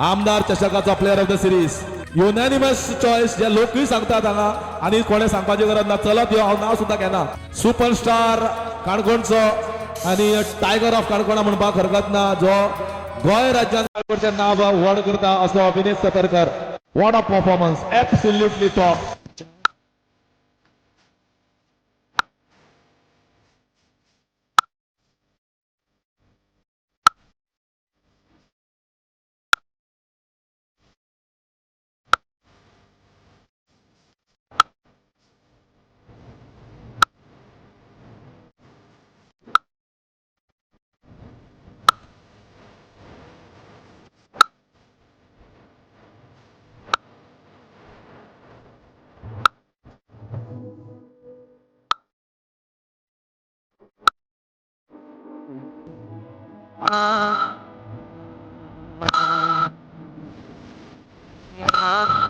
आमदार चषकाचा player of the series unanimous choice जे लोकूय सांगतात हांगा आणि कोणे सांगपाची गरज ना. चलत यो हांव नाव सुद्धा घेना. सुपरस्टार काणकोणचो आणि टायगर ऑफ काणकोणा म्हणपाक हरकत ना, जो गोंय राज्यात काणकोणचें नांव व्हड करता असो अभिनेत सतरकर. What a performance, absolutely top. Ah